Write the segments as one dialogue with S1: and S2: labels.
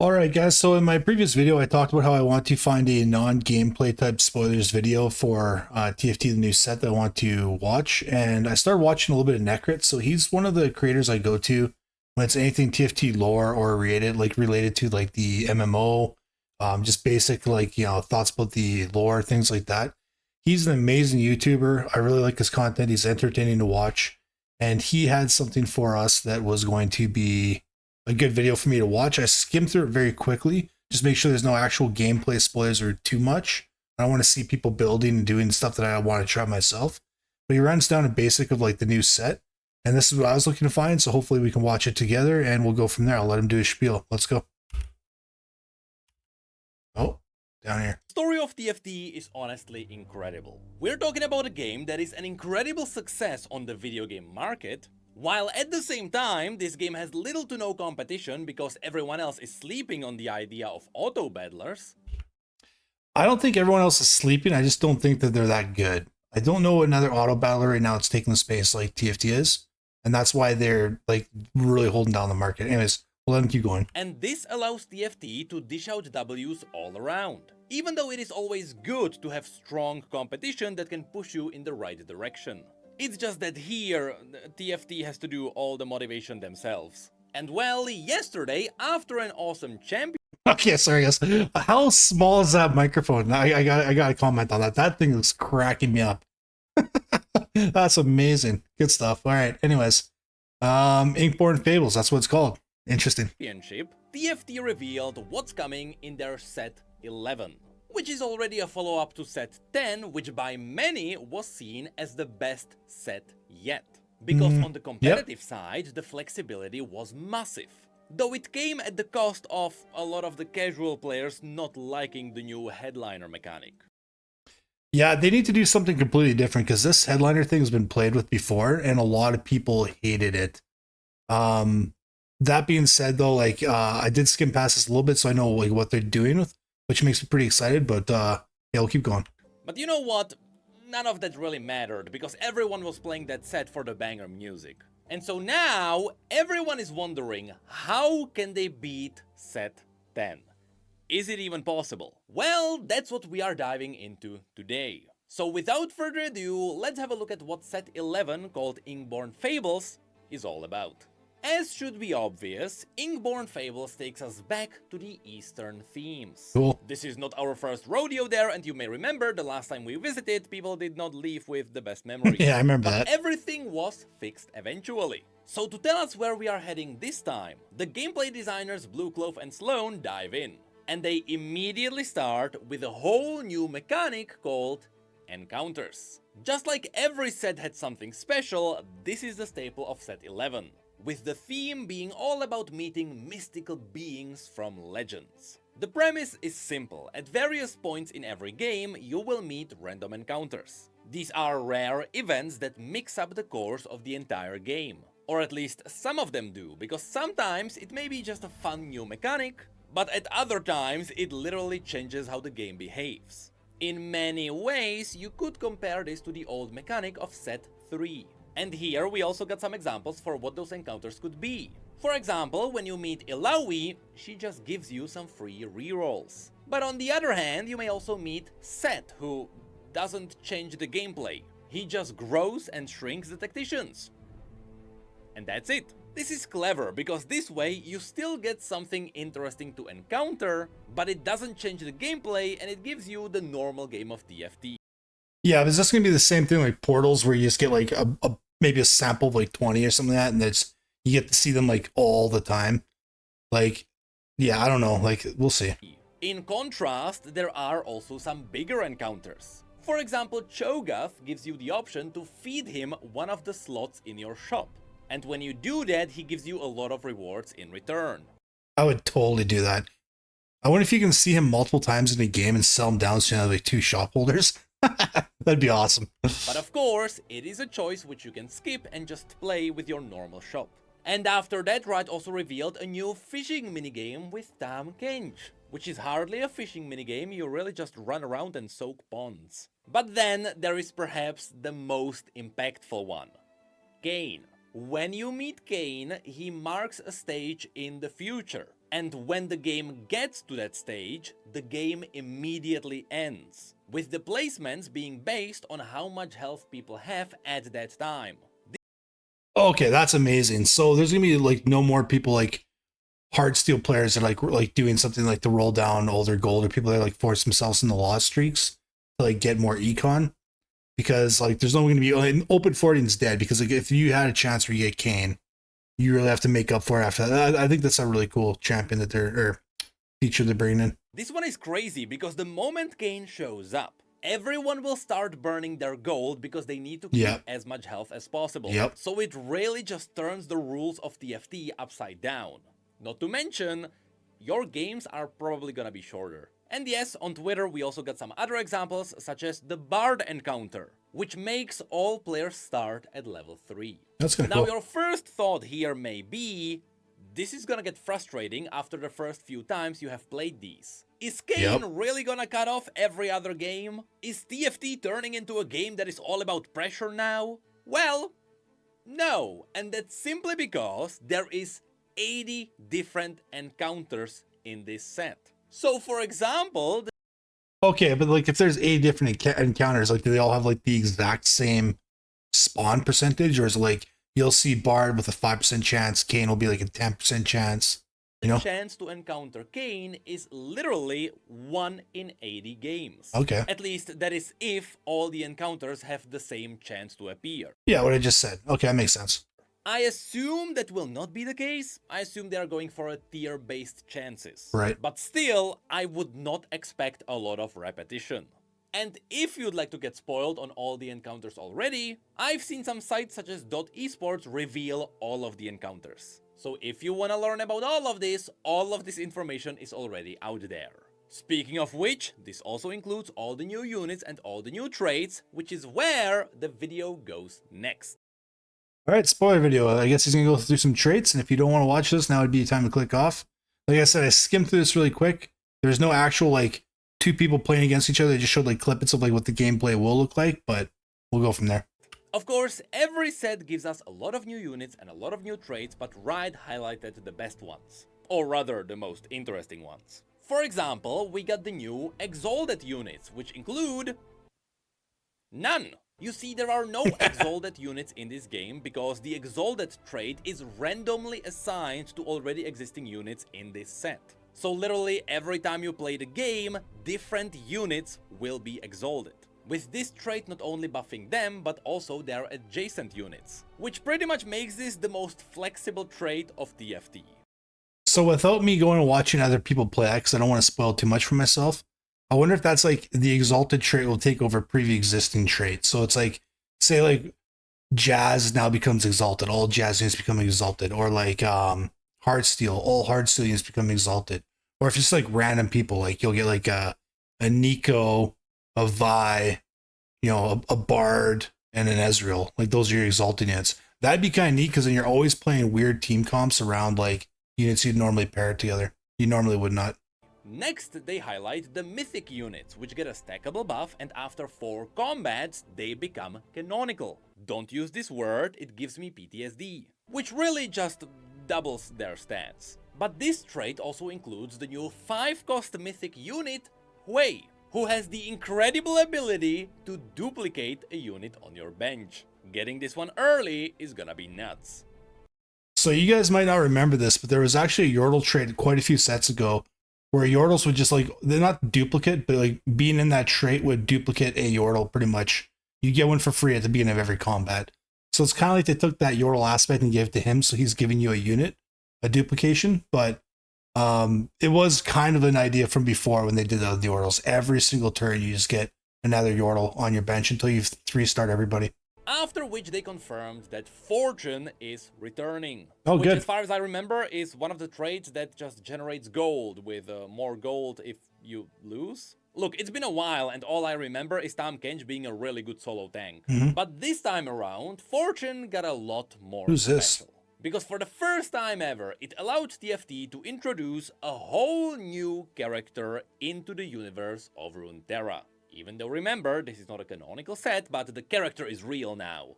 S1: Alright guys, so in my previous video I talked about how I want to find a non-gameplay type spoilers video for TFT the new set that I want to watch, and I started watching a little bit of NECRIT. So he's one of the creators I go to when it's anything TFT lore or related to like the MMO, just basic like, you know, thoughts about the lore, things like that. He's an amazing YouTuber. I really like his content. He's entertaining to watch, and he had something for us that was going to be a good video for me to watch. I skimmed through it very quickly, just make sure there's no actual gameplay spoilers or too much. I want to see people building and doing stuff that I want to try myself. But he runs down a basic of like the new set, and this is what I was looking to find, so hopefully we can watch it together and we'll go from there. I'll let him do his spiel. Let's go. Oh, down here.
S2: Story of TFT is honestly incredible. We're talking about a game that is an incredible success on the video game market, while at the same time this game has little to no competition because everyone else is sleeping on the idea of auto battlers.
S1: I don't think everyone else is sleeping, I just don't think that they're that good. I don't know another auto battler right now that's taking the space like TFT is, and that's why they're like really holding down the market. Anyways, we'll let them keep going.
S2: And this allows TFT to dish out Ws all around, even though it is always good to have strong competition that can push you in the right direction. It's just that here, TFT has to do all the motivation themselves. And well, yesterday, after an awesome champion...
S1: Okay, sorry guys. How small is that microphone? I gotta comment on that. That thing is cracking me up. That's amazing. Good stuff. All right. Anyways, Inkborn Fables. That's what it's called. Interesting.
S2: TFT revealed what's coming in their set 11, which is already a follow-up to set 10, which by many was seen as the best set yet. Because on the competitive side, the flexibility was massive. Though it came at the cost of a lot of the casual players not liking the new headliner mechanic.
S1: Yeah, they need to do something completely different because this headliner thing has been played with before and a lot of people hated it. That being said though, like I did skim past this a little bit so I know like what they're doing with, which makes me pretty excited, but yeah, we'll keep going.
S2: But you know what? None of that really mattered because everyone was playing that set for the banger music. And so now everyone is wondering, how can they beat set 10? Is it even possible? Well, that's what we are diving into today. So without further ado, let's have a look at what set 11, called Inkborn Fables, is all about. As should be obvious, Inkborn Fables takes us back to the Eastern themes.
S1: Cool.
S2: This is not our first rodeo there, and you may remember the last time we visited, people did not leave with the best memories.
S1: Yeah, I remember
S2: but
S1: that.
S2: Everything was fixed eventually. So to tell us where we are heading this time, the gameplay designers Blueclove and Sloan dive in. And they immediately start with a whole new mechanic called encounters. Just like every set had something special, this is the staple of set 11. With the theme being all about meeting mystical beings from legends. The premise is simple. At various points in every game, you will meet random encounters. These are rare events that mix up the course of the entire game. Or at least some of them do, because sometimes it may be just a fun new mechanic, but at other times it literally changes how the game behaves. In many ways, you could compare this to the old mechanic of set 3. And here we also got some examples for what those encounters could be. For example, when you meet Ilaoi, she just gives you some free rerolls. But on the other hand, you may also meet Set, who doesn't change the gameplay. He just grows and shrinks the tacticians. And that's it. This is clever, because this way you still get something interesting to encounter, but it doesn't change the gameplay and it gives you the normal game of TFT.
S1: Yeah, is this gonna be the same thing like Portals, where you just get like maybe a sample of like 20 or something like that, and that's you get to see them like all the time? Like, yeah, I don't know. Like, we'll see.
S2: In contrast, there are also some bigger encounters. For example, Cho'Gath gives you the option to feed him one of the slots in your shop. And when you do that, he gives you a lot of rewards in return.
S1: I would totally do that. I wonder if you can see him multiple times in a game and sell him down to like 2 shop holders. That'd be awesome.
S2: But of course, it is a choice which you can skip and just play with your normal shop. And after that, RIOT also revealed a new fishing minigame with Tam Kench, which is hardly a fishing minigame, you really just run around and soak ponds. But then there is perhaps the most impactful one. Gain. When you meet Kane, he marks a stage in the future. And when the game gets to that stage, the game immediately ends, with the placements being based on how much health people have at that time.
S1: Okay, that's amazing. So there's gonna be like no more people like hard steel players that like doing something like to roll down older gold, or people that like force themselves into loss streaks to like get more econ. Because like there's no going to be open 14's dead, because like if you had a chance where you get Kane, you really have to make up for it after that. I think that's a really cool champion that or feature they're bringing in.
S2: This one is crazy because the moment Kane shows up, everyone will start burning their gold because they need to keep as much health as possible. So it really just turns the rules of TFT upside down. Not to mention, your games are probably gonna be shorter. And yes, on Twitter we also got some other examples, such as the Bard encounter, which makes all players start at level 3.
S1: That's kind of
S2: cool.
S1: Now
S2: your first thought here may be, this is gonna get frustrating after the first few times you have played these. Is Kane really gonna cut off every other game? Is TFT turning into a game that is all about pressure now? Well, no, and that's simply because there is 80 different encounters in this set. So for example...
S1: Okay, but like if there's 80 different encounters, like do they all have like the exact same spawn percentage? Or is it like you'll see Bard with a 5% chance, Kane will be like a 10% chance? You know?
S2: The chance to encounter Kane is literally 1 in 80 games.
S1: Okay.
S2: At least that is if all the encounters have the same chance to appear.
S1: Yeah, what I just said. Okay, that makes sense.
S2: I assume that will not be the case. I assume they are going for a tier-based chances.
S1: Right.
S2: But still, I would not expect a lot of repetition. And if you'd like to get spoiled on all the encounters already, I've seen some sites such as .esports reveal all of the encounters. So if you want to learn about all of this information is already out there. Speaking of which, this also includes all the new units and all the new traits, which is where the video goes next.
S1: All right, spoiler video. I guess he's going to go through some traits, and if you don't want to watch this, now would be time to click off. Like I said, I skimmed through this really quick. There's no actual, like, two people playing against each other. They just showed, like, clips of, like, what the gameplay will look like, but we'll go from there.
S2: Of course, every set gives us a lot of new units and a lot of new traits, but RIOT highlighted the best ones. Or rather, the most interesting ones. For example, we got the new Exalted units, which include... none! You see, there are no Exalted units in this game because the Exalted trait is randomly assigned to already existing units in this set. So literally every time you play the game, different units will be Exalted. With this trait not only buffing them, but also their adjacent units, which pretty much makes this the most flexible trait of TFT.
S1: So without me going and watching other people play, because I don't want to spoil too much for myself, I wonder if that's like the Exalted trait will take over pre-existing traits. So it's like, say like Jazz now becomes Exalted, all Jazz units become Exalted, or like Hardsteel, all Hardsteel units become Exalted. Or if it's like random people, like you'll get like a Nico, a Vi, you know, a Bard, and an Ezreal. Like those are your Exalted units. That'd be kind of neat because then you're always playing weird team comps around like units you'd normally pair together. You normally would not.
S2: Next, they highlight the mythic units, which get a stackable buff, and after 4 combats, they become canonical. Don't use this word, it gives me PTSD. Which really just doubles their stats. But this trait also includes the new 5-cost mythic unit, Hui, who has the incredible ability to duplicate a unit on your bench. Getting this one early is gonna be nuts.
S1: So you guys might not remember this, but there was actually a Yordle trait quite a few sets ago where Yordles would just like, they're not duplicate, but like being in that trait would duplicate a Yordle pretty much. You get one for free at the beginning of every combat. So it's kind of like they took that Yordle aspect and gave it to him, so he's giving you a unit, a duplication, but it was kind of an idea from before when they did the Yordles. Every single turn you just get another Yordle on your bench until you've 3-starred everybody.
S2: After which they confirmed that Fortune is returning.
S1: Oh,
S2: which,
S1: good.
S2: as far as I remember, is one of the traits that just generates gold with more gold if you lose. Look, it's been a while and all I remember is Tahm Kench being a really good solo tank. But this time around, Fortune got a lot more
S1: Who's
S2: special.
S1: this?
S2: Because for the first time ever, it allowed TFT to introduce a whole new character into the universe of Runeterra. Even though, remember, this is not a canonical set, but the character is real now.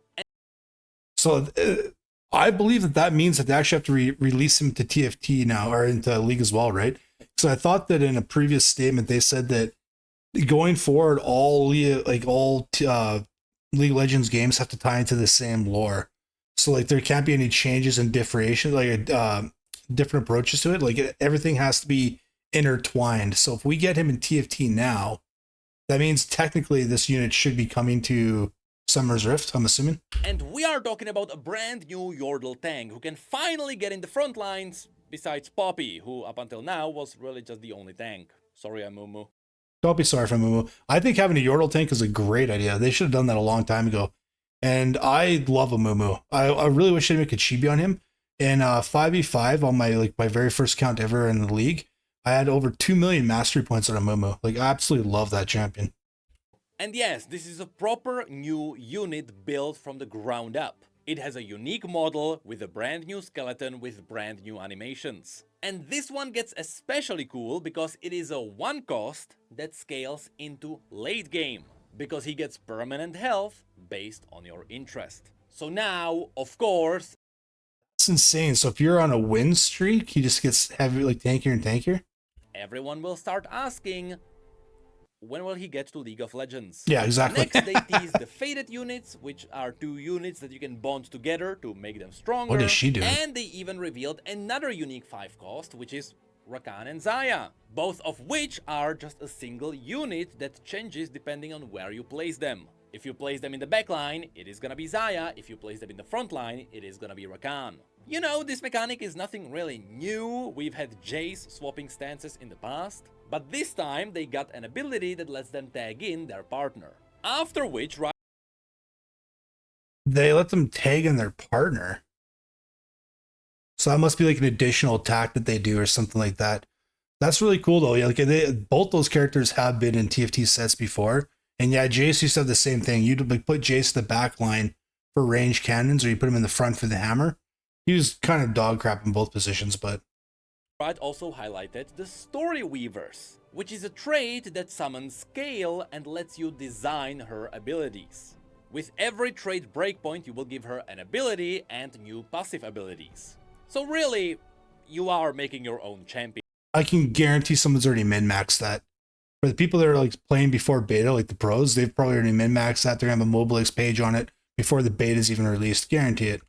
S1: So I believe that that means that they actually have to release him to TFT now, or into League as well, right? So I thought that in a previous statement they said that going forward, all League of Legends games have to tie into the same lore. So like there can't be any changes and differentiation, like different approaches to it. Like everything has to be intertwined. So if we get him in TFT now, that means technically this unit should be coming to Summer's Rift, I'm assuming.
S2: And we are talking about a brand new Yordle tank who can finally get in the front lines, besides Poppy, who up until now was really just the only tank. Sorry, Amumu.
S1: Don't be sorry for Mumu. I think having a Yordle tank is a great idea. They should have done that a long time ago. And I love a Mumu. I really wish they make a chibi on him. In 5v5 on my very first count ever in the league, I had over 2 million mastery points on a Mumu. Like, I absolutely love that champion.
S2: And yes, this is a proper new unit built from the ground up. It has a unique model with a brand new skeleton with brand new animations. And this one gets especially cool because it is a one cost that scales into late game, because he gets permanent health based on your interest. So now, of course,
S1: it's insane. So if you're on a win streak, he just gets heavy, like tankier and tankier.
S2: Everyone will start asking, when will he get to League of Legends?
S1: Yeah, exactly.
S2: Next, they tease the Fated units, which are 2 units that you can bond together to make them stronger.
S1: What is she doing?
S2: And they even revealed another unique 5 cost, which is Rakan and Xayah, both of which are just a single unit that changes depending on where you place them. If you place them in the backline, it is gonna be Xayah. If you place them in the front line, it is gonna be Rakan. You know, this mechanic is nothing really new. We've had Jace swapping stances in the past, but this time they got an ability that lets them tag in their partner. After which,
S1: they let them tag in their partner. So that must be like an additional attack that they do or something like that. That's really cool though. Yeah, like both those characters have been in TFT sets before. And yeah, Jace used to have the same thing. You'd like put Jace in the back line for range cannons, or you put him in the front for the hammer. He was kind of dog crap in both positions, but
S2: RIOT also highlighted the Story Weavers, which is a trait that summons Scale and lets you design her abilities. With every trait breakpoint, you will give her an ability and new passive abilities. So really, you are making your own champion.
S1: I can guarantee someone's already min-maxed that. For the people that are like playing before beta, like the pros, they've probably already min-maxed that. They're gonna have a Mobilix page on it before the beta is even released. Guarantee it.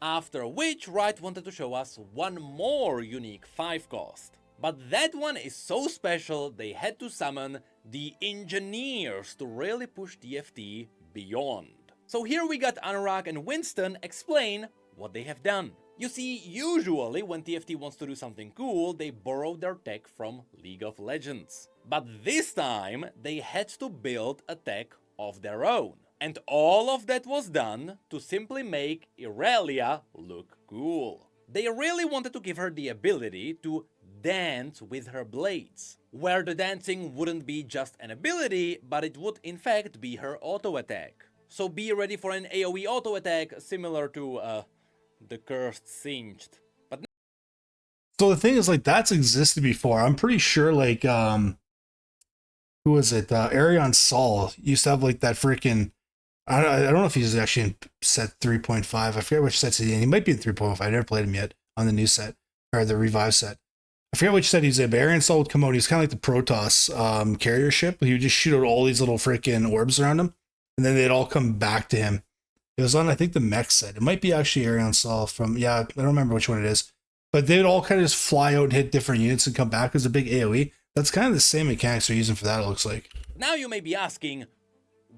S2: After which, RIOT wanted to show us one more unique 5 cost. But that one is so special, they had to summon the Engineers to really push TFT beyond. So here we got Anurag and Winston explain what they have done. You see, usually when TFT wants to do something cool, they borrow their tech from League of Legends. But this time, they had to build a tech of their own. And all of that was done to simply make Irelia look cool. They really wanted to give her the ability to dance with her blades, where the dancing wouldn't be just an ability, but it would in fact be her auto attack. So be ready for an AoE auto attack similar to the Cursed Singed. But
S1: so the thing is, like, that's existed before. I'm pretty sure, like, who was it? Arion Sol used to have like that freaking. I don't know if he's actually in set 3.5. I forget which set's he in. He might be in 3.5. I never played him yet on the new set or the revive set. I forget which set he's in, but Arion Sol would come out. He's kind of like the Protoss carrier ship. He would just shoot out all these little freaking orbs around him, and then they'd all come back to him. It was on, I think, the mech set. It might be actually Arion Sol from, yeah, I don't remember which one it is. But they'd all kind of just fly out and hit different units and come back as a big AoE. That's kind of the same mechanics they're using for that, it looks like.
S2: Now you may be asking,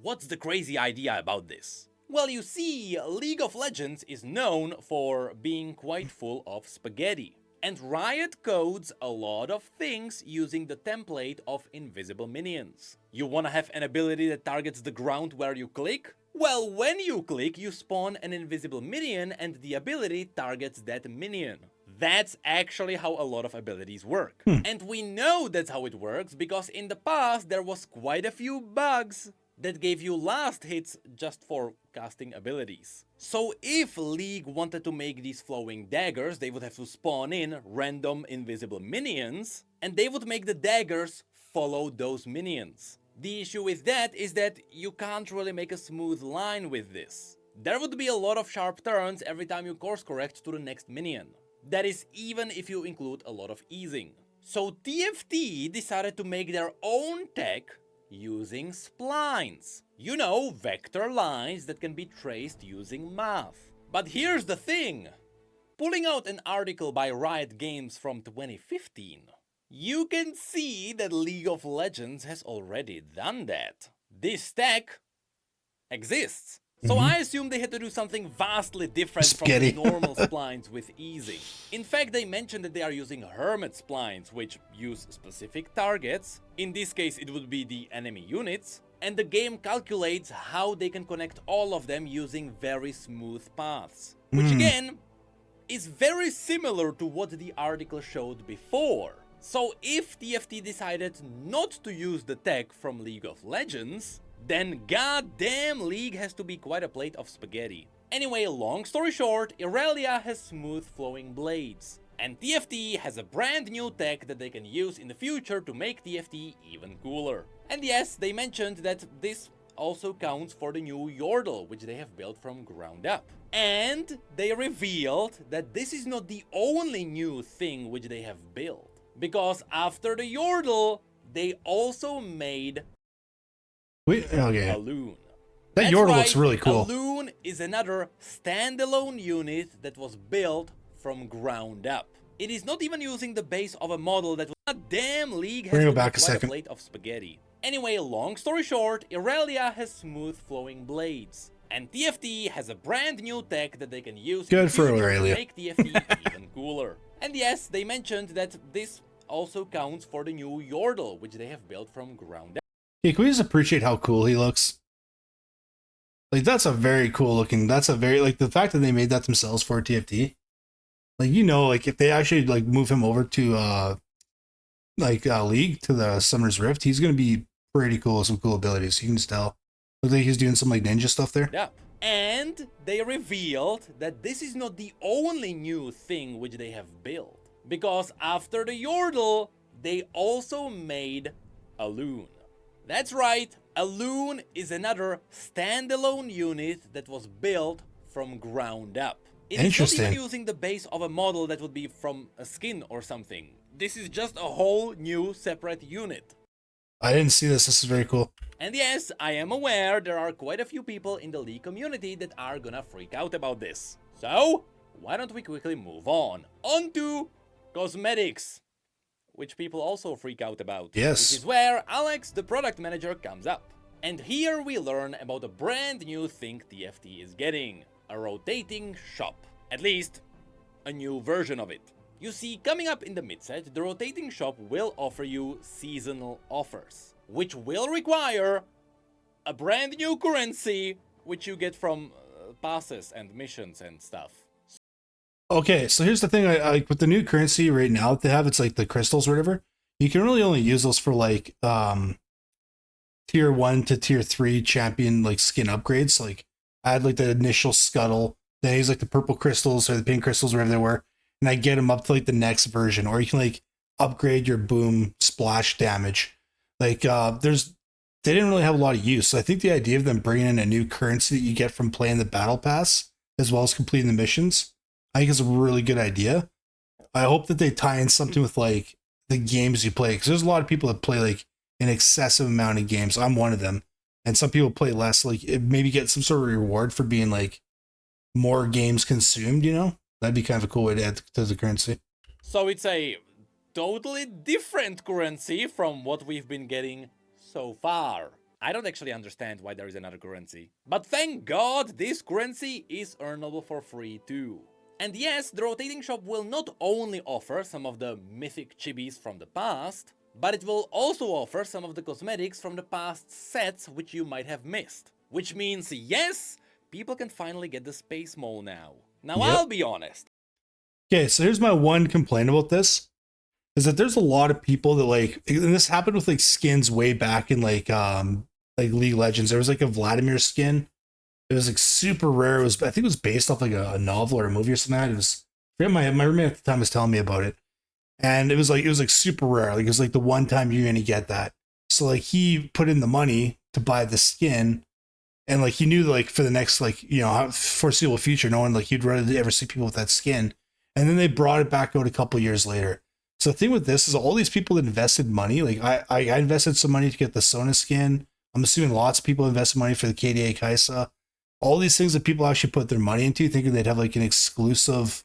S2: what's the crazy idea about this? Well, you see, League of Legends is known for being quite full of spaghetti. And RIOT codes a lot of things using the template of invisible minions. You wanna have an ability that targets the ground where you click? Well, when you click, you spawn an invisible minion and the ability targets that minion. That's actually how a lot of abilities work. And we know that's how it works because in the past there was quite a few bugs that gave you last hits just for casting abilities. So if League wanted to make these flowing daggers, they would have to spawn in random invisible minions, and they would make the daggers follow those minions. The issue with that is that you can't really make a smooth line with this. There would be a lot of sharp turns every time you course correct to the next minion. That is even if you include a lot of easing. So TFT decided to make their own tech using splines. You know, vector lines that can be traced using math. But here's the thing. Pulling out an article by Riot Games from 2015, you can see that League of Legends has already done that. This tech exists. So I assume they had to do something vastly different from the normal splines with easing. In fact, they mentioned that they are using hermit splines, which use specific targets. In this case, it would be the enemy units. And the game calculates how they can connect all of them using very smooth paths. Which again, is very similar to what the article showed before. So if TFT decided not to use the tech from League of Legends, then goddamn League has to be quite a plate of spaghetti. Anyway, long story short, Irelia has smooth flowing blades. And TFT has a brand new tech that they can use in the future to make TFT even cooler. And yes, they mentioned that this also counts for the new Yordle, which they have built from ground up. And they revealed that this is not the only new thing which they have built. Because after the Yordle, they also made a loon.
S1: That Yordle looks really cool.
S2: A loon is another standalone unit that was built from ground up. It is not even using the base of a model that was damn League has to be quite a plate of spaghetti. Anyway, long story short, Irelia has smooth flowing blades. And TFT has a brand new tech that they can use
S1: to
S2: make TFT even cooler. And yes, they mentioned that this also counts for the new Yordle, which they have built from ground up.
S1: Yeah, can we just appreciate how cool he looks? Like, that's a very cool looking, that's a very, like, the fact that they made that themselves for TFT. Like, you know, like, if they actually, like, move him over to, League, to the Summoner's Rift, he's gonna be pretty cool with some cool abilities. You can just tell. Looks like he's doing some, like, ninja stuff there.
S2: Yeah. And they revealed that this is not the only new thing which they have built. Because after the Yordle, they also made a loon. That's right, a loon is another standalone unit that was built from ground up. It is not even using the base of a model that would be from a skin or something. This is just a whole new separate unit.
S1: I didn't see this. This is very cool.
S2: And yes, I am aware there are quite a few people in the League community that are gonna freak out about this. So, why don't we quickly move on? On to cosmetics, which people also freak out about.
S1: Yes.
S2: Which is where Alex, the product manager, comes up. And here we learn about a brand new thing TFT is getting. A rotating shop. At least, a new version of it. You see, coming up in the mid-set, the rotating shop will offer you seasonal offers, which will require a brand new currency, which you get from passes and missions and stuff.
S1: Okay, so here's the thing, I with the new currency right now that they have, it's like the crystals or whatever, you can really only use those for like tier 1 to tier 3 champion like skin upgrades. Like I had like the initial scuttle, then I use like the purple crystals or the pink crystals, wherever they were, and I get them up to like the next version, or you can like upgrade your boom splash damage. Like they didn't really have a lot of use. So I think the idea of them bringing in a new currency that you get from playing the battle pass as well as completing the missions, I think is a really good idea. I hope that they tie in something with like the games you play, because there's a lot of people that play like an excessive amount of games. I'm one of them, and some people play less. Like maybe get some sort of reward for being like more games consumed. You know, that'd be kind of a cool way to add to the currency.
S2: So it's a totally different currency from what we've been getting so far. I don't actually understand why there is another currency, but thank God this currency is earnable for free too. And yes, the rotating shop will not only offer some of the mythic chibis from the past, but it will also offer some of the cosmetics from the past sets which you might have missed. Which means, yes, people can finally get the Space Mole now. Now, yep. I'll be honest.
S1: Okay, so here's my one complaint about this, is that there's a lot of people that like, and this happened with like skins way back in like League of Legends. There was like a Vladimir skin. It was like super rare. It was, I think it was based off like a novel or a movie or something like that. It was, my roommate at the time was telling me about it. And it was like super rare. Like it was like the one time you're gonna get that. So like he put in the money to buy the skin, And like, you knew like for the next, like, you know, foreseeable future, no one, like, you'd rather ever see people with that skin. And then they brought it back out a couple years later. So the thing with this is all these people that invested money, like I invested some money to get the Sona skin. I'm assuming lots of people invested money for the KDA Kaisa. All these things that people actually put their money into, thinking they'd have like an exclusive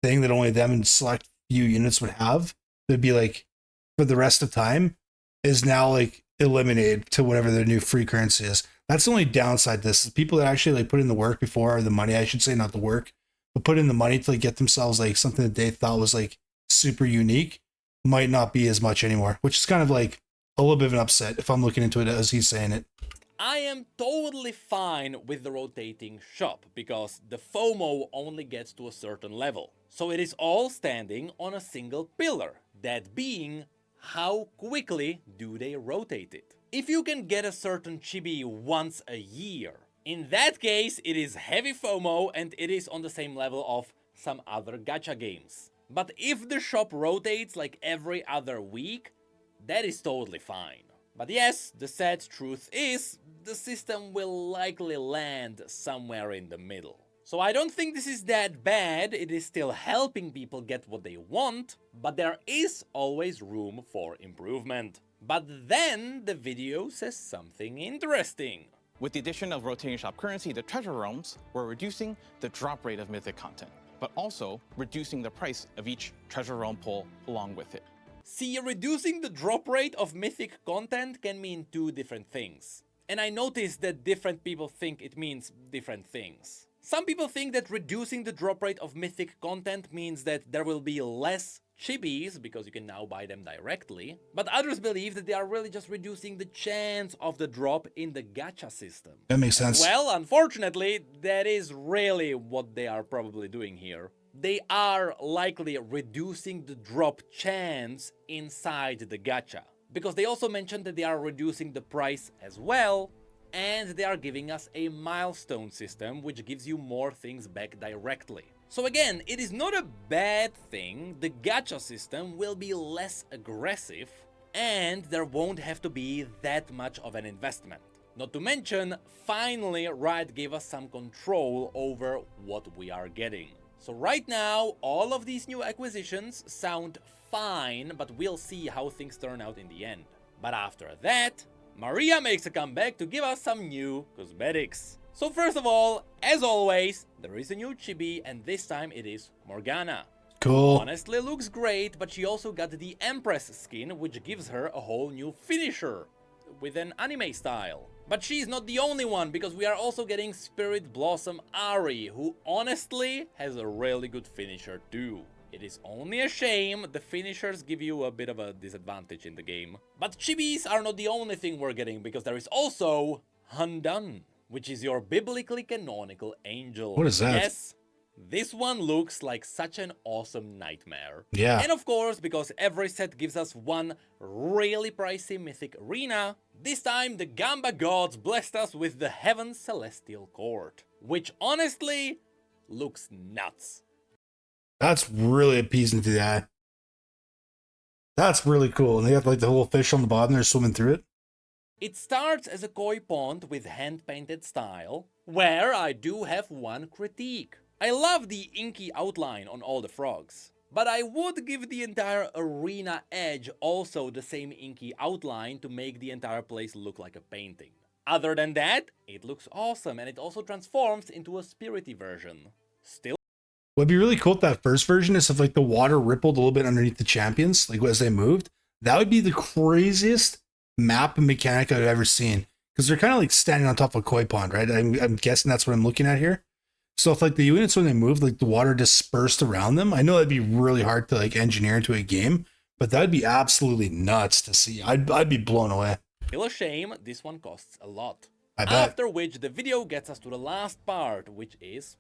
S1: thing that only them and select few units would have, that'd be like for the rest of time, is now like eliminated to whatever their new free currency is. That's the only downside to this. People that actually like put in the work before, or the money, I should say, not the work, but put in the money to like get themselves like something that they thought was like super unique, might not be as much anymore, which is kind of like a little bit of an upset if I'm looking into it as he's saying it.
S2: I am totally fine with the rotating shop because the FOMO only gets to a certain level. So it is all standing on a single pillar, that being how quickly do they rotate it. If you can get a certain chibi once a year, in that case it is heavy FOMO and it is on the same level of some other gacha games. But if the shop rotates like every other week, that is totally fine. But yes, the sad truth is, the system will likely land somewhere in the middle. So I don't think this is that bad, it is still helping people get what they want, but there is always room for improvement. But then the video says something interesting.
S3: With the addition of rotating shop currency to treasure realms, we're reducing the drop rate of mythic content, but also reducing the price of each treasure realm pull along with it.
S2: See, reducing the drop rate of mythic content can mean two different things. And I noticed that different people think it means different things. Some people think that reducing the drop rate of mythic content means that there will be less chibis, because you can now buy them directly. But others believe that they are really just reducing the chance of the drop in the gacha system.
S1: That makes sense.
S2: Well, unfortunately, that is really what they are probably doing here. They are likely reducing the drop chance inside the gacha. Because they also mentioned that they are reducing the price as well, and they are giving us a milestone system which gives you more things back directly. So again, it is not a bad thing, the gacha system will be less aggressive, and there won't have to be that much of an investment. Not to mention, finally Riot gave us some control over what we are getting. So right now, all of these new acquisitions sound fine, but we'll see how things turn out in the end. But after that, Maria makes a comeback to give us some new cosmetics. So first of all, as always, there is a new chibi, and this time it is Morgana.
S1: Cool.
S2: Honestly looks great, but she also got the Empress skin, which gives her a whole new finisher with an anime style. But she's not the only one, because we are also getting Spirit Blossom Ari, who honestly has a really good finisher too. It is only a shame the finishers give you a bit of a disadvantage in the game. But chibis are not the only thing we're getting, because there is also Handan, which is your biblically canonical angel.
S1: What is that?
S2: Yes, this one looks like such an awesome nightmare.
S1: Yeah.
S2: And of course, because every set gives us one really pricey mythic arena, this time the Gamba gods blessed us with the Heaven Celestial Court, which honestly looks nuts.
S1: That's really appeasing to the eye. That's really cool. And they have like the whole fish on the bottom, they're swimming through it.
S2: It starts as a koi pond with hand-painted style, where I do have one critique. I love the inky outline on all the frogs, but I would give the entire arena edge also the same inky outline to make the entire place look like a painting. Other than that, it looks awesome, and it also transforms into a spirity version. Still,
S1: What'd be really cool with that first version is if like the water rippled a little bit underneath the champions, like as they moved. That would be the craziest map and mechanic I've ever seen, because they're kind of like standing on top of a koi pond, right? I'm guessing that's what I'm looking at here. So if like the units, when they move, like the water dispersed around them, I know that'd be really hard to like engineer into a game, but that'd be absolutely nuts to see. I'd be blown away.
S2: still a shame, this one costs a lot.
S1: I bet.
S2: After which the video gets us to the last part, which is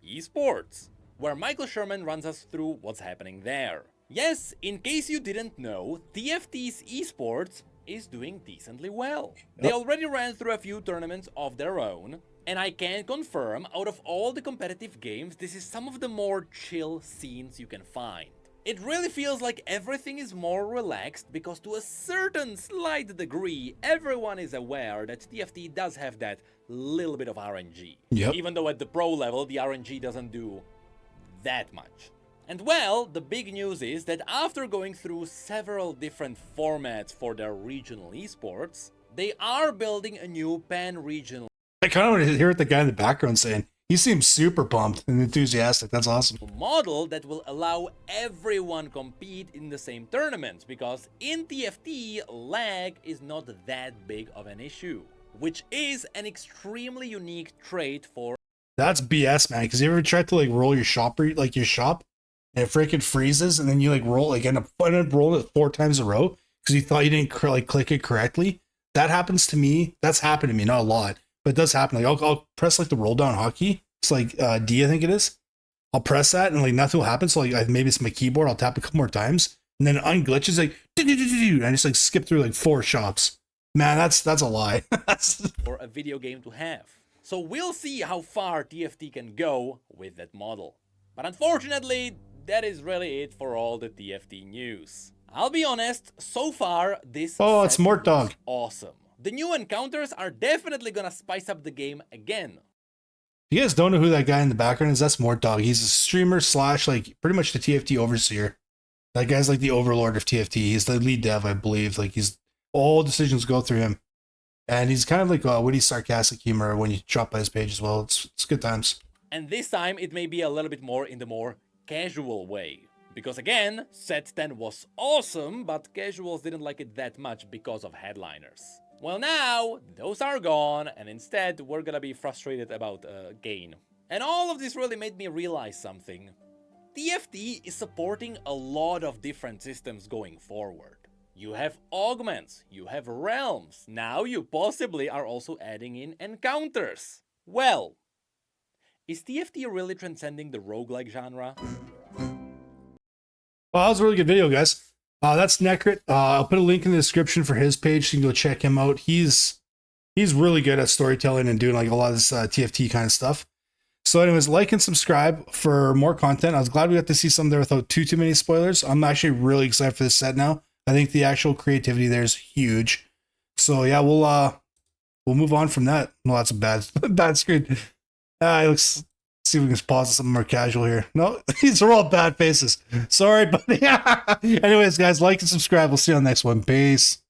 S2: esports, where Michael Sherman runs us through what's happening there. Yes, in case you didn't know, TFT's esports is doing decently well. They already ran through a few tournaments of their own, and I can confirm, out of all the competitive games, this is some of the more chill scenes you can find. It really feels like everything is more relaxed, because to a certain slight degree, everyone is aware that TFT does have that little bit of RNG.
S1: Yep.
S2: Even though at the pro level, the RNG doesn't do that much. And well, the big news is that after going through several different formats for their regional esports, they are building a new pan-regional
S1: I kind of want to hear what the guy in the background saying. He seems super pumped and enthusiastic. That's awesome.
S2: model that will allow everyone compete in the same tournament, because in TFT, lag is not that big of an issue, which is an extremely unique trait for
S1: That's BS, man. Because you ever tried to like roll your shop, and it freaking freezes, and then you like roll, like end up rolling it 4 times in a row because you thought you didn't click it correctly. That happens to me. That's happened to me, not a lot, but it does happen. Like I'll press like the roll down hotkey. It's like D, I think it is. I'll press that and like nothing will happen. So like maybe it's my keyboard. I'll tap a couple more times and then it unglitches like and I just like skip through like 4 shops. Man, that's a lie.
S2: for a video game to have. So we'll see how far TFT can go with that model. But unfortunately, that is really it for all the TFT news. I'll be honest, so far this
S1: Oh, it's
S2: set
S1: Mort Dog.
S2: looks awesome. The new encounters are definitely gonna spice up the game again.
S1: If you guys don't know who that guy in the background is, that's Mort Dog. He's a streamer slash like pretty much the TFT overseer. That guy's like the overlord of TFT. He's the lead dev, I believe. Like all decisions go through him. And he's kind of like a witty, sarcastic humor when you drop by his page as well. It's good times.
S2: And this time it may be a little bit more in the more casual way. Because again, set 10 was awesome, but casuals didn't like it that much because of headliners. Well now, those are gone, and instead we're gonna be frustrated about gain. And all of this really made me realize something. TFT is supporting a lot of different systems going forward. You have augments, you have realms, now you possibly are also adding in encounters. Well, is TFT really transcending the roguelike genre?
S1: Well, that was a really good video, guys. That's NECRIT. I'll put a link in the description for his page so you can go check him out. He's really good at storytelling and doing like a lot of this TFT kind of stuff. So anyways, like and subscribe for more content. I was glad we got to see some there without too many spoilers. I'm actually really excited for this set now. I think the actual creativity there is huge. So yeah, we'll move on from that. Well, that's a bad screen. Let's see if we can pause something more casual here. No, these are all bad faces. Sorry, buddy. Anyways, guys, like and subscribe. We'll see you on the next one. Peace.